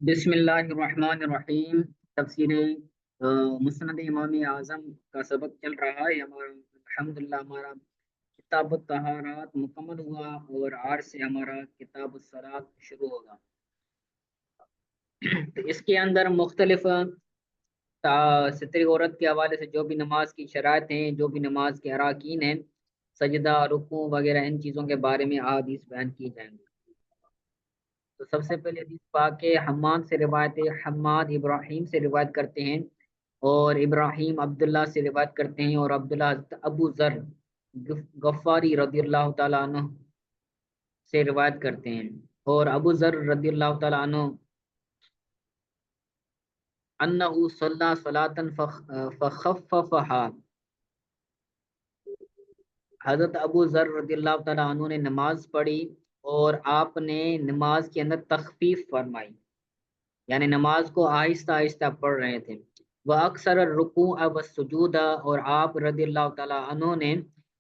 بسم اللہ الرحمن الرحیم۔ تفسیر مسند امام اعظم کا سبق چل رہا ہے ہمارا۔ الحمدللہ ہمارا کتاب الطہارات مکمل ہوا اور آج سے ہمارا کتاب الصلاۃ شروع ہوگا۔ تو اس کے اندر مختلف ستر عورت کے حوالے سے جو بھی نماز کی شرائط ہیں، جو بھی نماز کے اراکین ہیں، سجدہ، رکوع وغیرہ، ان چیزوں کے بارے میں احادیث بیان کی جائیں گی۔ تو سب سے پہلے حدیث پاک حماد سے روایت ہے۔ حماد ابراہیم سے روایت کرتے ہیں اور ابراہیم عبداللہ سے روایت کرتے ہیں، اور عبداللہ حضرت ابو ذر غفاری رضی اللہ تعالیٰ عنہ سے روایت کرتے ہیں، اور ابو ذر رضی اللہ تعالیٰ عنہ انہ صلی صلاۃ فخففها۔ حضرت ابو ذر رضی اللہ تعالیٰ عنہ نے نماز پڑھی اور آپ نے نماز کے اندر تخفیف فرمائی، یعنی نماز کو آہستہ آہستہ پڑھ رہے تھے۔ وہ اکثر رکوع و سجود، اور آپ رضی اللہ تعالیٰ عنہ نے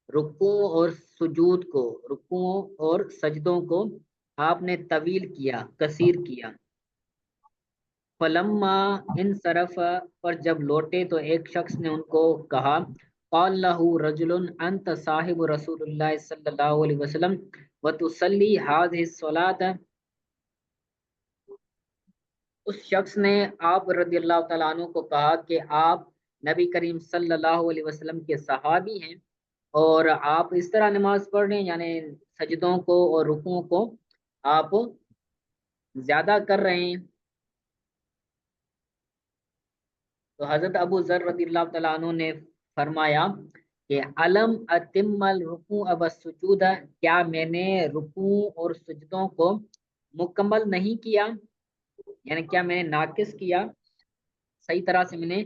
رکوع اور سجود کو، رکوع اور سجدوں کو آپ نے طویل کیا، کثیر کیا۔ فلما انصرف، پر جب لوٹے تو ایک شخص نے ان کو کہا، قال له رجل انت صاحب رسول اللہ صلی اللہ علیہ وسلم وتصلی هذه الصلاۃ۔ اس شخص نے آپ رضی اللہ تعالیٰ عنہ کو کہا کہ آپ نبی کریم صلی اللہ علیہ وسلم کے صحابی ہیں اور آپ اس طرح نماز پڑھ رہے ہیں، یعنی سجدوں کو اور رکوعوں کو آپ زیادہ کر رہے ہیں۔ تو حضرت ابو ذر رضی اللہ تعالیٰ عنہ نے فرمایا کہ علم اتم الرکوع والسجود، کیا میں نے رکوع اور سجدوں کو مکمل نہیں کیا، یعنی کیا میں نے ناقص کیا، صحیح طرح سے میں نے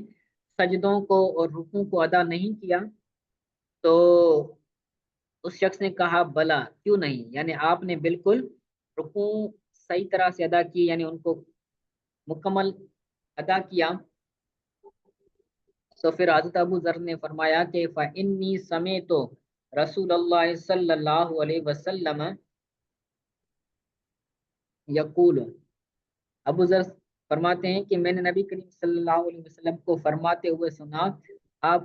سجدوں کو اور رکوع کو ادا نہیں کیا؟ تو اس شخص نے کہا بلا، کیوں نہیں، یعنی آپ نے بالکل رکوع صحیح طرح سے ادا کی، یعنی ان کو مکمل ادا کیا۔ تو پھر حضرت ابو ذر نے فرمایا کہ فإنی سمعت رسول اللہ صلی اللہ علیہ وسلم یقول، ابو ذر فرماتے ہیں کہ میں نے نبی کریم صلی اللہ علیہ وسلم کو فرماتے ہوئے سنا، آپ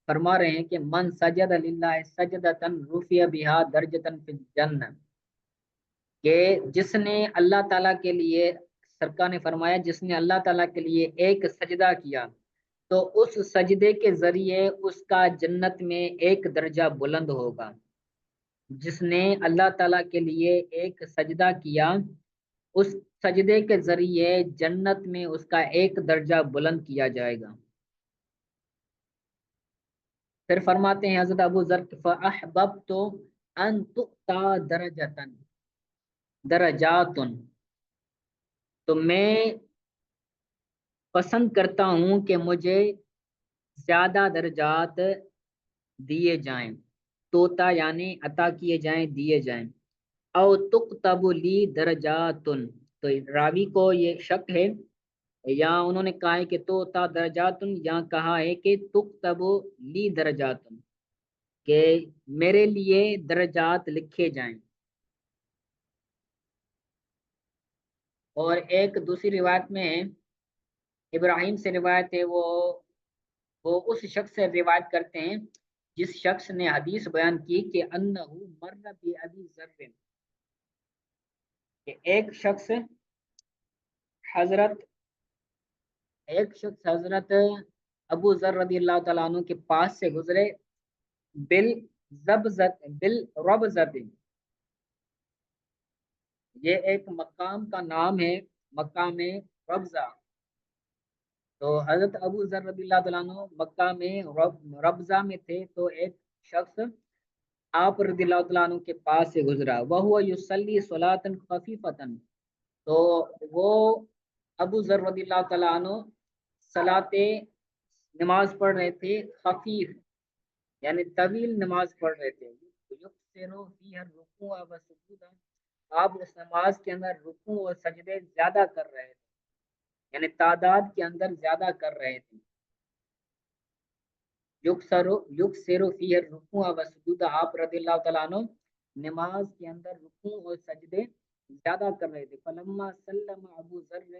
فرما رہے ہیں کہ من سجد للہ سجدتن رفع بها درجتن فی الجنہ، کہ جس نے اللہ تعالیٰ کے لیے، سرکار نے فرمایا جس نے اللہ تعالیٰ کے لیے ایک سجدہ کیا تو اس سجدے کے ذریعے اس کا جنت میں ایک درجہ بلند ہوگا۔ جس نے اللہ تعالیٰ کے لیے ایک سجدہ کیا، اس سجدے کے ذریعے جنت میں اس کا ایک درجہ بلند کیا جائے گا۔ پھر فرماتے ہیں حضرت ابو ذر فَأَحْبَبْتُ أَن تُؤْتَى درجاتن، تو میں پسند کرتا ہوں کہ مجھے زیادہ درجات دیے جائیں، توتا یعنی عطا کیے جائیں، دیے جائیں۔ او تکتب لی درجاتن، تو راوی کو یہ شک ہے، یا انہوں نے کہا ہے کہ توتا درجاتن، یا کہا ہے کہ تکتب لی درجاتن، کہ میرے لیے درجات لکھے جائیں۔ اور ایک دوسری روایت میں ابراہیم سے روایت ہے، وہ اس شخص سے روایت کرتے ہیں جس شخص نے حدیث بیان کی کہ انہ مر بابی ذر، کہ ایک شخص حضرت ابو ذر رضی اللہ تعالیٰ عنہ کے پاس سے گزرے، بالربزت، یہ ایک مقام کا نام ہے، مقام ربزہ۔ تو حضرت ابو ذر رضی اللہ تعالیٰ عنہ مکہ میں ربزہ میں تھے، تو ایک شخص آپ رضی اللہ تعالیٰ عنہ کے پاس سے گزرا، وہو یصلی صلاۃ خفیفۃ، تو وہ ابو ذر رضی اللہ تعالیٰ عنہ نماز پڑھ رہے تھے، خفیف یعنی طویل نماز پڑھ رہے تھے۔ یکثروا فیہا الرکوع والسجود، آپ اس نماز کے اندر رکوع اور سجدے زیادہ کر رہے تھے، یعنی تعداد کے اندر زیادہ کر رہے تھے۔ یکثروا فیہا الرکوع والسجود، آپ رضی اللہ تعالیٰ عنہ نماز کے اندر رکوع اور سجدے زیادہ کر رہے تھے۔ فلما سلم ابو ذر،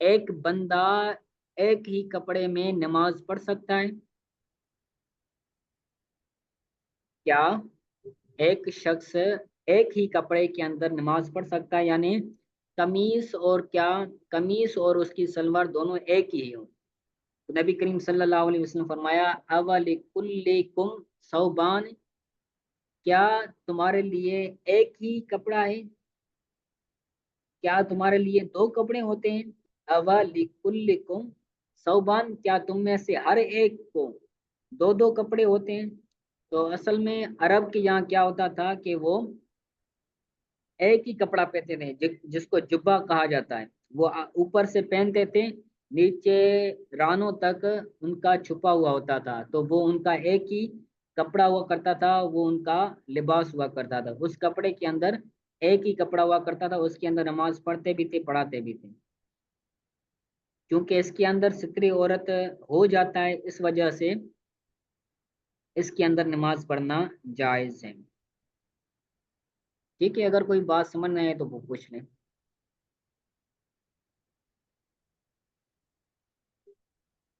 ایک بندہ ایک ہی کپڑے میں نماز پڑھ سکتا ہے؟ کیا ایک شخص ایک ہی کپڑے کے اندر نماز پڑھ سکتا ہے، یعنی قمیص اور اس کی سلوار دونوں ایک ہی ہوں؟ تو نبی کریم صلی اللہ علیہ وسلم فرمایا اولکلکم ثوبان، کیا تمہارے لیے ایک ہی کپڑا ہے؟ کیا تمہارے لیے دو کپڑے ہوتے ہیں؟ اولکلکم ثوبان، کیا تم میں سے ہر ایک کو دو دو کپڑے ہوتے ہیں؟ تو اصل میں عرب کے یہاں کیا ہوتا تھا کہ وہ ایک ہی کپڑا پہنتے تھے، جس کو جبہ کہا جاتا ہے، وہ اوپر سے پہنتے تھے، نیچے رانوں تک ان کا چھپا ہوا ہوتا تھا، تو وہ ان کا ایک ہی کپڑا ہوا کرتا تھا، وہ ان کا لباس ہوا کرتا تھا، اس کپڑے کے اندر ایک ہی کپڑا ہوا کرتا تھا، اس کے اندر نماز پڑھتے بھی تھے، پڑھاتے بھی تھے، کیونکہ اس کے اندر ستری عورت ہو جاتا ہے، اس وجہ سے اس کے اندر نماز پڑھنا جائز ہے۔ ٹھیک ہے، اگر کوئی بات سمجھ نہ آئے تو وہ پوچھ لیں۔